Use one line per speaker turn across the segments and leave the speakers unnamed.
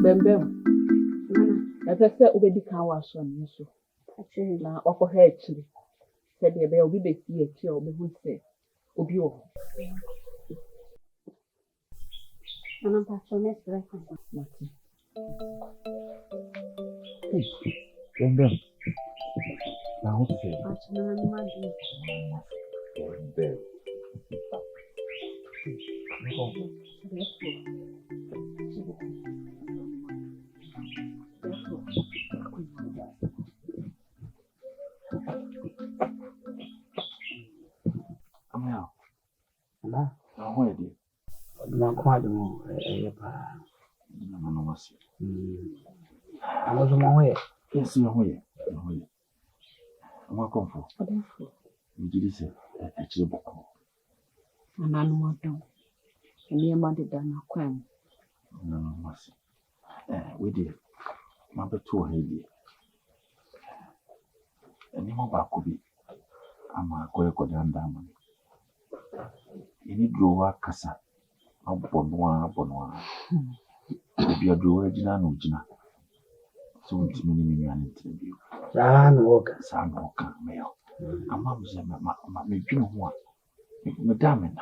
Bembem. That's a obedi can wash on you. Actually, now, offer her actually. Said the bear will be here, chill, be who say, Obi.
And I'm passionate next record.
Bembem. Now, say, Bembem. Amel.
Hello?
How are you?
I'm quite more.
No,
I was on my way.
Yes, you're here. I'm not comfortable. You did say, actually, book.
And I know what done. And near Monday done a crime.
No, mercy. We did. Number 2 heavy. And you back could be. I'm a quick diamond. Any drawer, Cassa. I'll bonwa. If you do original, so it's many an interview.
San Walker,
male. A mam's me do one. Madame,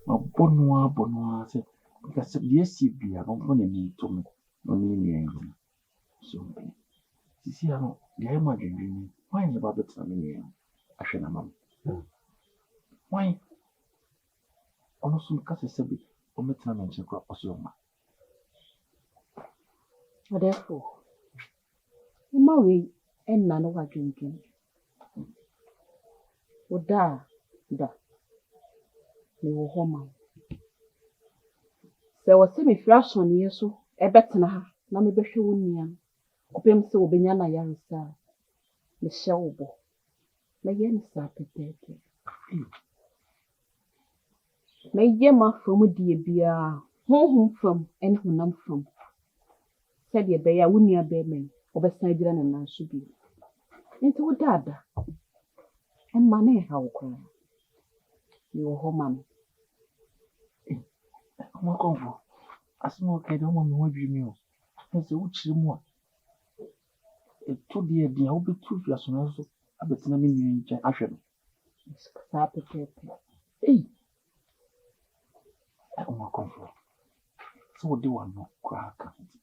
bonwa said, because yes, you be a company to me, no need so. See, I don't, the imagine, why about the time? I should have. Why? Also, because I said, on the time and check up also.
Therefore, Marie and none of our drinking. Would da, me were home. There was semi flash on year so, a better na, na me besho union. Opem so benyana yarisa, the shellbo. My yen sapete. My yema from dear beer, home from, and who nam from. Said ye bear wunia bearman, over Sidran and Nansubi. Into dada. And money how cry. You home,
I'm not comfortable. I smoke, I don't want to watch you. There's a witch more. It told the idea, I'll be 2 years on also. I bet I'm in action.
Sapete.
Hey, I'm not comfortable. So do one no crack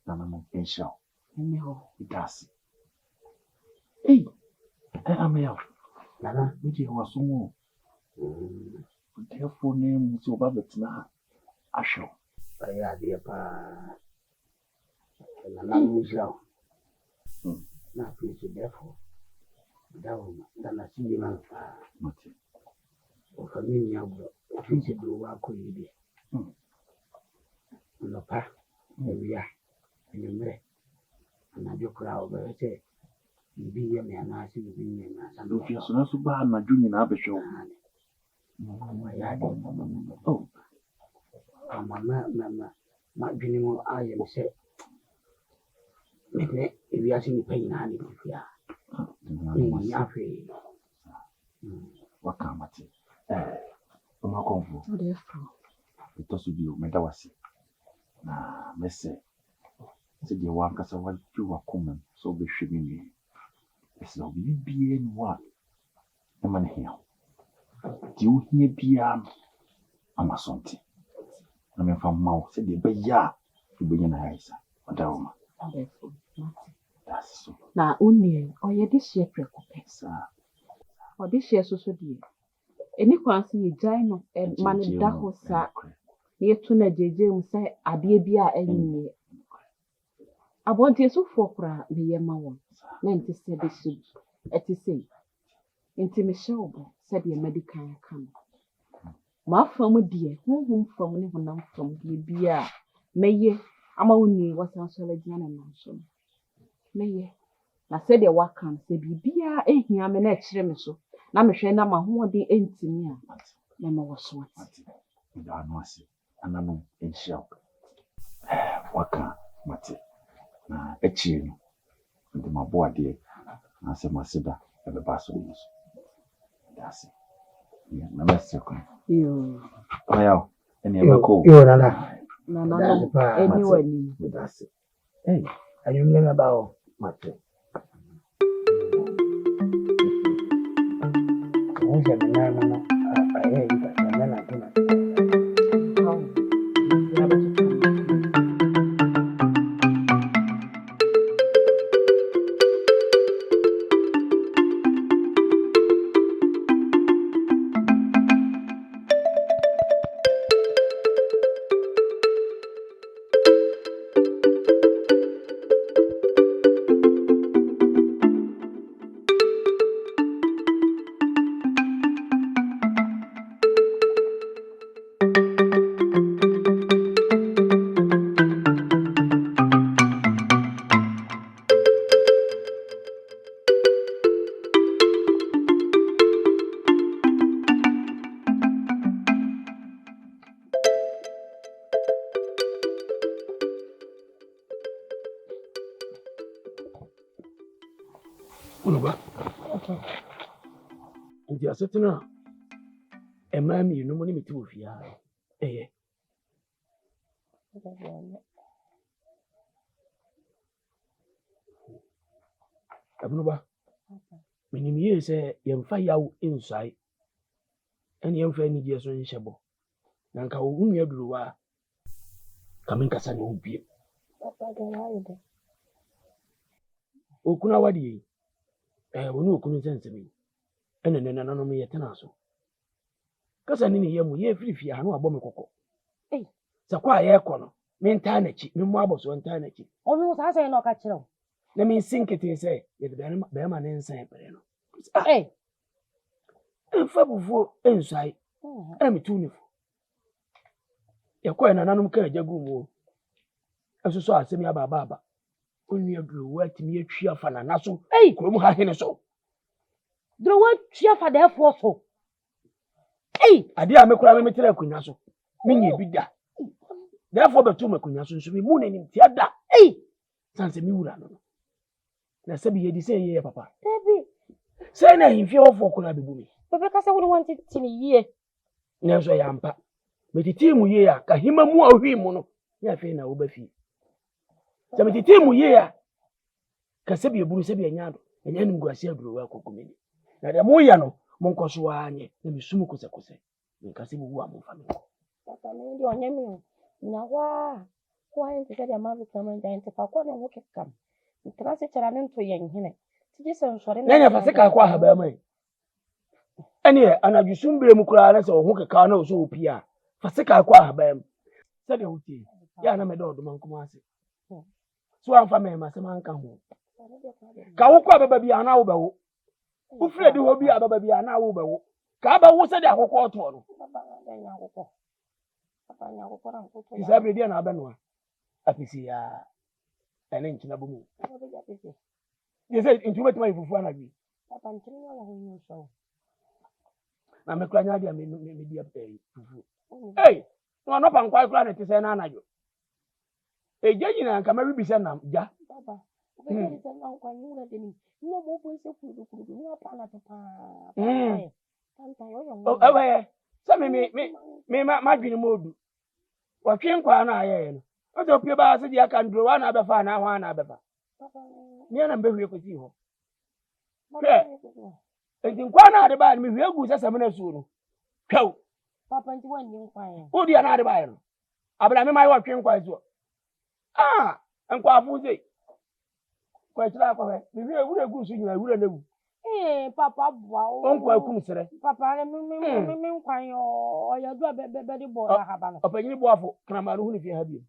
and I'm on shell.
Anyhow,
it does. Hey, I'm here.
Nana,
which was so more. Therefore, name so bad now. I shall.
I had the Nana Michelle. Not please, therefore. Down, then I see you man. For me, if you do what could you be? No pa, we are in your way. And I joke out, but I say, you be a man, I see you being a man. And if you're so bad, my junior Abbey show. Oh, Mamma, my junior, I am set. If you are seeing pain, honey, if you are free.
What come at it? I'm not comfortable. It also be Medawasi. Na mese se de wa kasa wa juwa kuma so be hwemi ni so bibie ni wa e man hia di wo hia bia amasonte na me fa mawo se de be ya be nya na yaisa odawoma that's so
na uni oye this year prekopesa o this year so die eni kwanse ye jai no e man da ho sa yetu na jeje mu sai ade bia enyi abonte so fokra me yema won na nti se be shi eti sei nti me shewbo se de medical kan ma fam die honhom fam ne honam fam de bia meye ama woni wasan so la gina na so meye na se de wakan se bibia ehia me na kire me so na me hwe na ma ho de entimi a na ma wo so ati
da no ase anano enshia waka mate na echie no de maboade na se maseda e be baso no that's it na message ko
yo
oya ene be ko
yo nana
no anyone
with us. Hey, are you learning about Mate?
Who's a man? I hear you, and then I do.
Unuba. Nti asetena ema mi no mo ni meti wo fia. Abunuba. Minim ye se yemfa yawo insai. Ene yemfa ni die so nhyebo. Na nka wo hunu aduruwa. Kamen kasa ne obie.
Papa de why de.
Okuna wadi. Wonu okunu sensemi. Ene nananom ye tena so. Kasa ni yemu ye frifie ha no abom kokko. Sakwa ye kono. Menta na chi, memo aboso nta na chi.
Onu sa say no ka kire o.
Na min sinkete say ye de be ma ne nsan epere no. Enfa bufu ensai. Emi tunifu. Ye ko nananom ka ajagu mu. Asoso asemi aba. Onu aduru watimi atwi afa na naso. Kurom ha hene so.
Dro wa twi afa da efo so.
Ade a mekura me metira akunya so. Menye bi da. Therefore betu makunya so nso bi mu na nim tia da. Sanse mi wura no. Na sabi ye di say ye papa.
Baby.
Say na himfie ofo kura bebu mi.
Bebe ka say we want it tini ye.
Na so ya mpa. Metiti mu ye a ka hima mu ahwi mu no. Ya fe na wo ba fi. Sa metiti mu ye a ka sabi eburu sabi anya do. Anya nim guase aduro wa kokomeni. Na de mu ya no mo nkoso anye na misumu kose. Nka se bu wa mo fa me.
Papa me di onye mi. Na wa ente se dia ma bi kama nda ente fa ko na wo kekam. Ntra se chara ne nto ye nhene. Ti je se nsore
na nya fa se ka kwa haba mai. Ene anadwusumbere mu kura na se wo keka na so opia. Fa se ka kwa haba mai. Se de huti. Ya na me do odoma nkoma ase. So amfa me ma se man ka ho. Ka wo kwa baba bia na wo bawo. Wo fredi ho bia baba bia na wo bawo. Ka ba wo se de akokọ oto no.
Papa nya ko ran ko to.
Isabre dia na abenoa. Apisi ya. Ene nchina bomu. Ye say intuma tuma ifufu anagbi.
Papa ntini wala ho nyo so.
Na mekura nya dia me dia fufu. No pa nkwa kura na te say na anajo. Eje nyina nka ma bibisa na ja.
Papa. Obe se na nkwa nyura de ni. Nyo mo bo se kudu ni apa na papa. Tanta yo yo.
So me ma dwene modu. Wa twen kwa na aye no. O so pie ba se dia kan dro wa na abefa na ho na abefa.
Papa.
Ni na mbe hwe kwati ho. Enti kwa na ade ba me hwe gu se sem na su no. Twaw.
Papa nti wan ni kwa ya.
O dia na ade ba no. Abra me mai wa twen kwa zo. Nkwa afu ze. Kwa tira kwa me hwe wure gu su nyina wure na gu.
Papa bua o.
Onkwa kum sere.
Papa me nkwan yo oya du be di bo na haba no.
Opanyi bo afo krama no hu ni fi ha bi.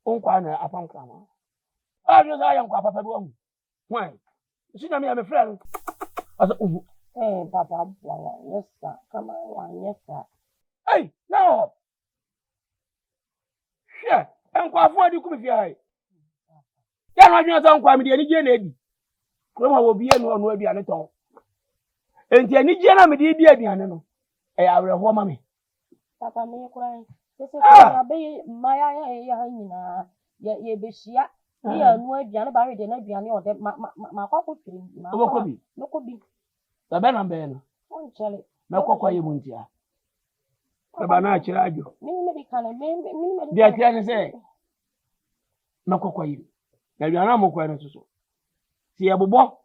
Onkwa na apam krama. Jo sa ya nkwa papa bi wahu. Hwan. Si na me ya me friend. Asa
Papa bua yes sir. Kama wa yes sir.
No. Hwe, nkwa afo adi kum fi ha. Ya no adwena sa nkwa me de ani je na edi. Kroma wo bie no ono aduane ton. Enti ani je na me de di aduane no. Awre ho ma me.
Papa me kura. Sese ko be maya ya nyina ye be hia. Ye anu aduane ba we de na aduane o de ma kwakwo twiri.
Obokobi.
Nokobi.
Tabe na be no.
On chale.
Me kokwa ye muntia.
Baba na achirajo.
Me be kana me.
Dia tia ne say. Makokwa yi. Na aduane amokwa no so. Ti yebobo.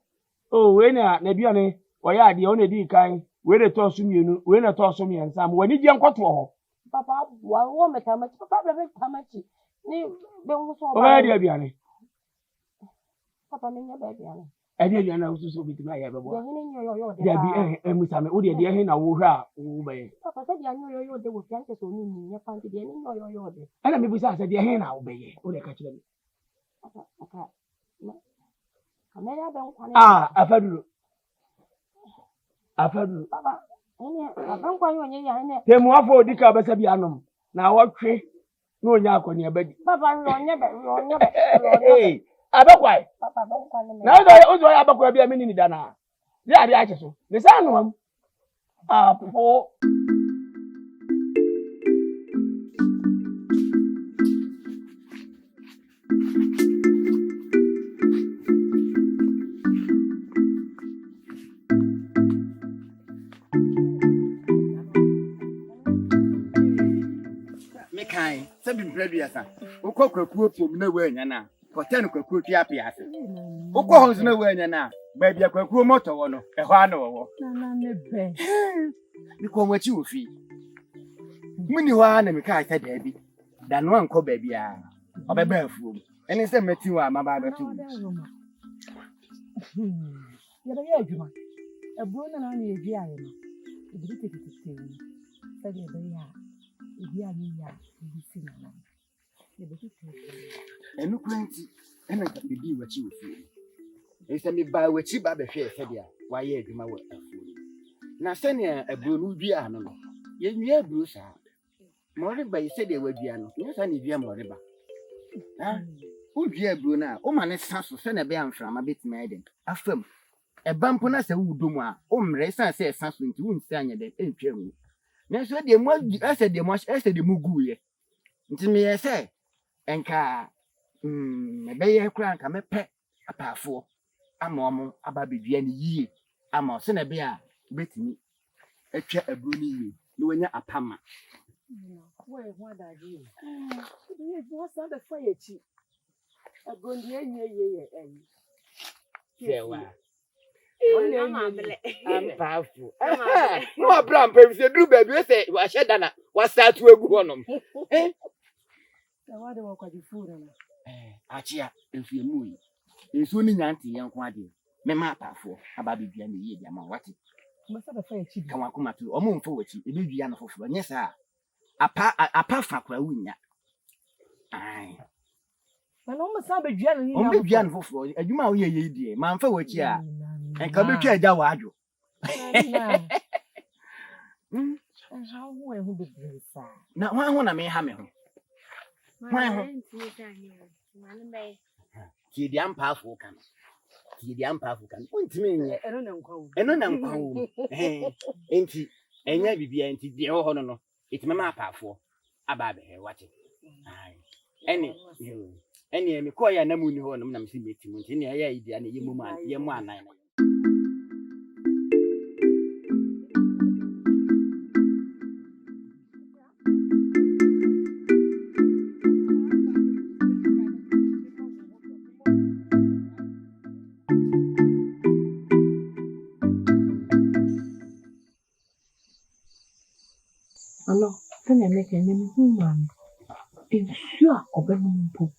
Oh, we na aduane oya ade o na di kan. We de to so mienu, we na to so miensa. Am wani je nkoto ho.
Papa wo metamachi. Papa be tamachi. Ni be wo so
O ba di aduane.
Papa me nya be aduane.
Ade aduane na so bitima ya bebo.
Ya hene nyoyo de.
Dia bi emusame o de he na wo hwa wo be.
Papa se dia nyoyo de wo fianche so ni ni nya panti de ni nyoyo de.
Ana me bisa se de he na wo be. O de ka kire me.
Papa. Kamera be nkwane.
Afaduro.
Papa, ene abankwa yonye ya ene.
Temu afọ odika besa bi anom. Na wotwe na onya akoni abadi.
Papa ronye be.
Eh, abakwai.
Papa abankwa ne me.
Na ozo ya abakwai bi amini ni dana. Dia ade ache so. Ne sa no am. Apo.
Sabi mprebiasa ukọ kwakuo pom na we anya na hotel kwakuo twa apiase ukọ honzo na we anya na ba bia kwakuo moto wo no ehọ ana wo
Na me be
ni ko wachi ofi muni wa na me ka ta da bi da no anko ba bia obeba afuo eni se meti wa maba ba tu
ya ba ya adwuma eburo na na eji aye no ebi tete sabi ebe ya ebi aye ya ebi si na
enu kwanti ena ka bidi wachi ofi ese me ba wachi ba behwe se dia wa ye adwuma wa afuo na se ne eburo no dua no ye nwie eburo sa mori ba ise de wadua no nye sa ne dua mori ba ha udua eburo na o ma ne saso se na be amframa betima eden afam ebampo na se wudomu a o mre san se saso nti wunsi anya de entwam na so de mo ase de mo guye nti me ye se enka be ye kura nka me pe apafo ama omo aba bedua ne yie ama o se na be a betimi atwa eburo ni yie ni wanya apama
wo e ho adaje ni bo sa be fa yechi agondi ye
sewa
ampafu
no abram pe se dru ba bi se wa hye na wa sa atu egu honom
wa de wo kwa difura na
achia efiemu yi enso ni nyanti yenko ade me ma apafo aba bedua ne yie dia ma wate
mo sa be fa yechi
kan wa kuma tu omo mfo wachi ebe dua na foforo nye sa apa fa kwa wunya ai
mana mo sa be dua ni
o be dua na foforo adwuma wo ye die ma mfa wachi a enka betwa agya wa adwo
how wo e hu be bresa
na wan ho na me ha me ho wan ho ti di ampafo kan untimi nye eno na nkwa wo enti enya bibia enti die ho no itime ma apafo aba be he wate ai eni me ko ya na mu ni ho no na me si meti mu enti ne ya idia na yemu ma yemu anan na
ano tena meke ne mu mami ensu a obenu mpo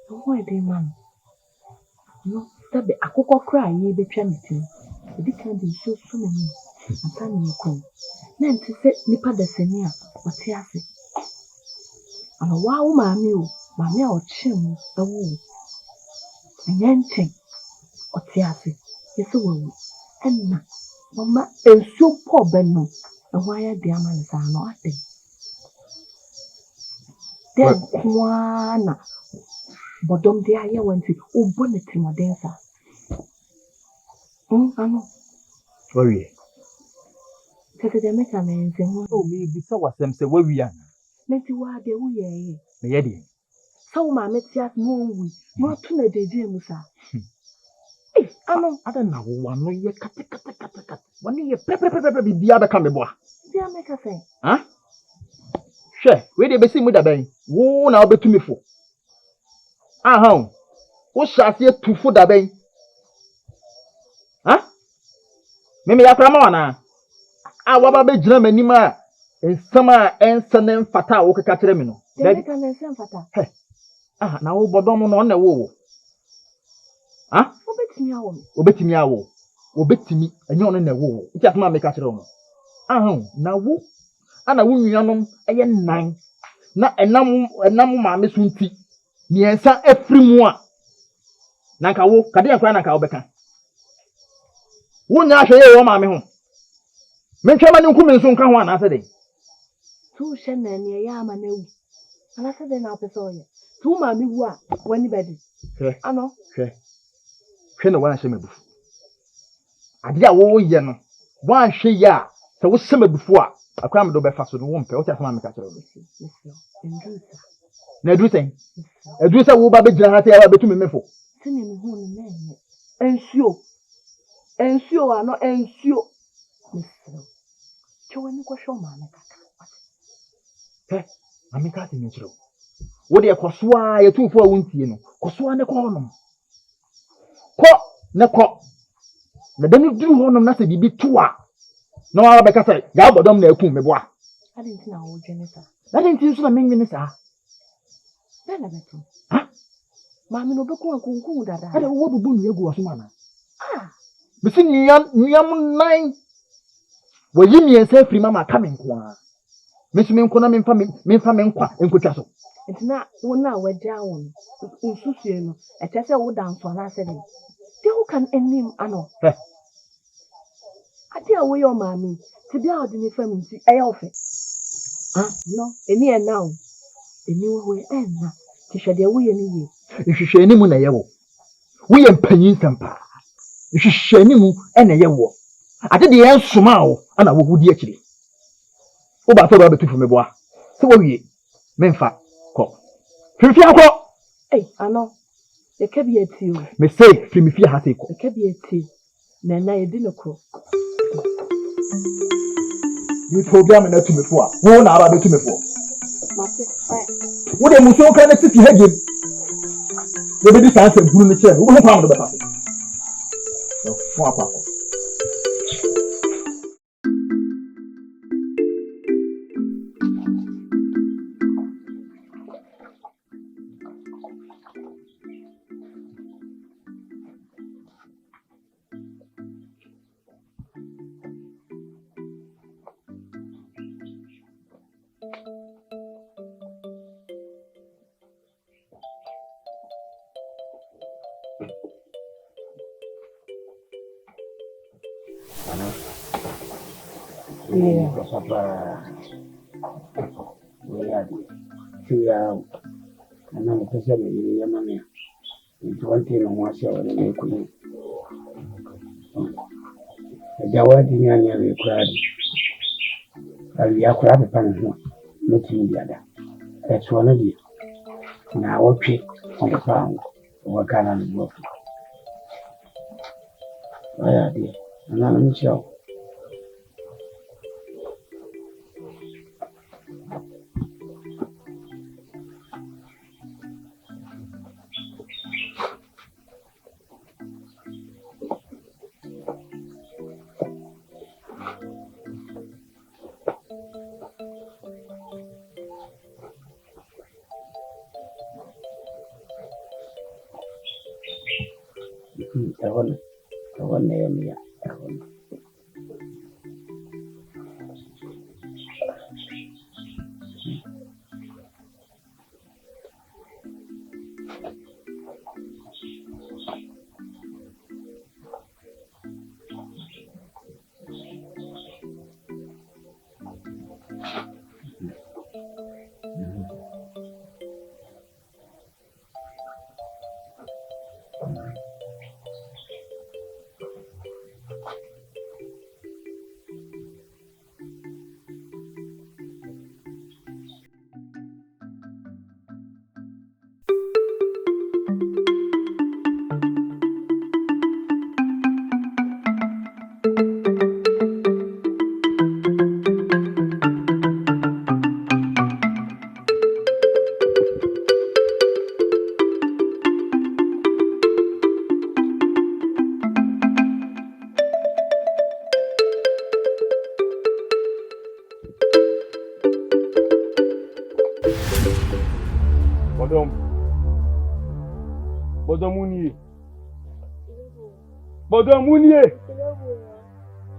no e dey man no tabe akokọ kra ye betwa metin edi kan de so so na ni anta ni ko na nti se nipa da sani a ote ase ana wa wo mami a ochim ewo nyanchen ote ase yeso wo enna mama ensu po benu ehwa ya de amansa no ate den kwana bodom de aye wanti ubone timodensa ano
Wawie.
tete de meka menze ho
O me bi sa wasem se wawia na.
neti wa de wo ye
Me ye de.
so ma metia no wi no to na deje musa ano
Ada na wo wano ye kate. Wani ye pepe bibia be ka me boa.
dia meka se
Ha? Hwɛ, we dey besi mu da bɛn. Wo na obetumi fo. Aha. Wo hyase tufo da bɛn. Ha? Me yakra ma wana. A waba be gyina m'anim a nsɛm a ɛnsa ne mfata a wo keka kyerɛ me no.
Dɛbi ka na nsɛm fata.
Hɛ. Ah, na wo bɔdɔm no na wo. Ha?
Obetumi awo.
Obetumi awo. Obetumi enye ono na wo. Nti atuma me ka kyerɛ wo. Aha, na wo ana wo nuanom ɛyɛ nan. Na enam maame so nti. Miensa afiri mu a. Na nka wo, kade yakra na nka wo bɛka. Wo nya ahwɛ ye wo maame ho. Mentwa ma ne nku me nso nka ho ana ase de.
Tu hye na ne ya ama na wu. Ana se de na apese oye. Tu maame wu a wani bedi.
Hwɛ.
Ano.
Hwɛ na wanhwɛ mabufu. Ade a wo ye no, wanhwɛ ye a, sɛ wo hyɛ mabufu a, akwa me do bɛfa so no wo mpɛ, wo tia sama me ka kyerɛ wo.
Endusa.
Na edu sɛn? Edu sɛ wo ba bɛgyina ha sɛ ya ba bɛtu me mefo.
Sini me hu no na enye. Ensuo ano ensuo. Mesro. Chowani kwa show maame kaka.
Mami ka te me kyerɛ wo. Wo de ekoso a ye tumfo a wontie no. Koso a ne kɔ honom. Kɔ ne kɔ. Na dani duru honom na sɛ bibi to a. Na wa bɛka sɛ ya bɔdɔm na akum me boa.
Ade nti na wo dwene sa.
Ade nti nso na menwene sa.
Na na betu.
Ha?
Maame no beku ankunku dada.
Ade wo bubu nu egu aso mana. Bisi niyam nan. Wo yi miensa afiri mama ka me nko a. Mesu me nko na memfa me nkwa enkotwa so.
Nti na wo na wagya wo no. Nsusue no. Eche se wo danfo na ase de. De wo kan enim ano. Ade a wo yo maame. Ti bia odi ne fam nti eya ofe. No, eni ena o. Eni wo ena. Ti hwede wo ye ni ye.
Nhwehwɛ animu na yɛ wo. Wo yɛ mpanyin sampa. Nhwehwɛ animu na yɛ wo. Ade de yɛn soma wo ana wo hudi akyire. Wo ba sɛ ba betu fu me boa. Sɛ wo wie. Memfa kɔ. Fifi akɔ.
Ano. Ye ka bi ati o.
Me say fifi ha sɛ kɔ.
Ye ka bi ati. Na na ye di no kɔ.
Ni program na tu me fo a. Wo na aba betu me fo.
Mate.
Wo de muso kan na titi ha gem. Ye be di san sɛ guru ne kyɛ. Wo ho pam do bɛfa so. Fo akɔ.
Papa, we are here. And I'm a person in Yamania. It's one thing on one show and make me. The Jawad in Yanya cried. And the Aqua Pan, looking the other. That's one of you. Now, okay, on the pound, what can I do? I are dear, and I'm sure. I want name.
Bodom munie.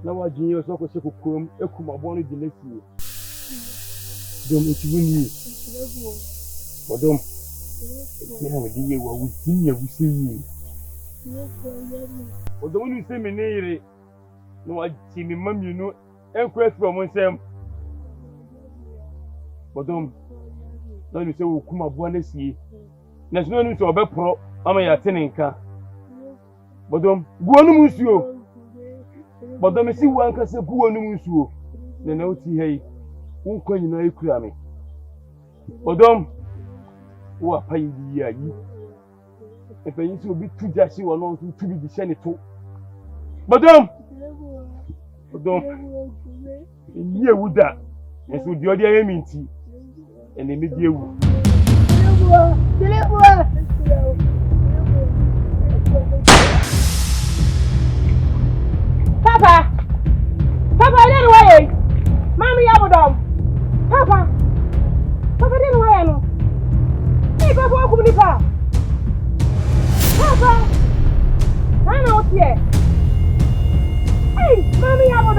Na wa jinyo so ko se kokom ekumabo no de lesi. Dom etibuni. Bodom. Me ha di ye wa wuti ya wusi yi. Bodom ni se me ne yire. No wa ti mi mami no enko from nsem. Bodom. Na ni se wo kumabo na sie. Na so no so obepro ama ya teninka. Bodom guonu musuo. Bodom si wanka se guonu musuo. Na na oti hei. Unko nyina ekura me. Bodom wo apai di ayi. Efe yin si obi tuja si wono nso tubi di hye ne to. Bodom ni ewuda. Enso di odi ayi minti. Ene me di ewu.
Papa, I didn't wait. Mommy, I would Papa, I didn't wait. No. Hey, Papa, come here. Papa, I know here. Hey, Mommy, I would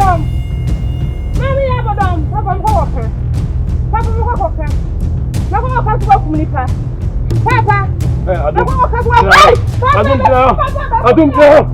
Papa, I'm walking. Papa, I'm walking. Papa, I'm walking. Papa. I don't care.